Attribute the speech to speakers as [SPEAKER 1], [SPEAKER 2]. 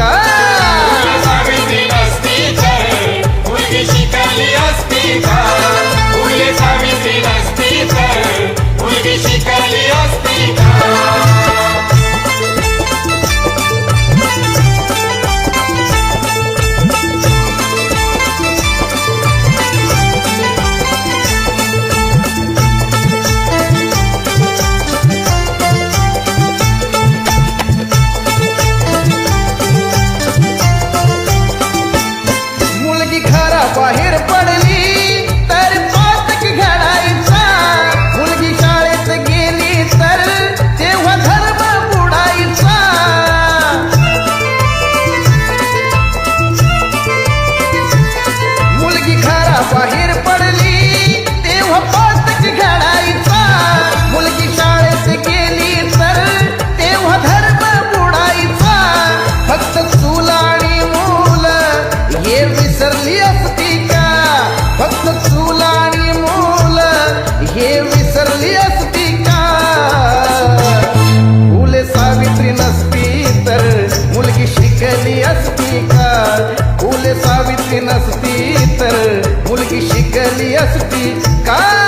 [SPEAKER 1] का?
[SPEAKER 2] सावित्री नसती तर मुलगी शिकली असती का? फुले सावित्री नसती तर मुलगी शिकली असती का?
[SPEAKER 1] बाहेर पडली तर पातक घडायचा, मुलगी शाळेत गेली तर तेव्हा धर्म बुडायचा. मुलगी घराबाहेर पडली तेव्हा पातक घडायचा, मुलगी शाळेत गेली तर तेव्हा धर्म बुडायचा. फक्त चूल आणि मूल हे विसरली असती का? फक्त चूल आणि मूल हे विसरली असती का? फुले सावित्री नसती तर मुलगी शिकली असती का? फुले सावित्री नसती तर मुलगी शिकली असती का?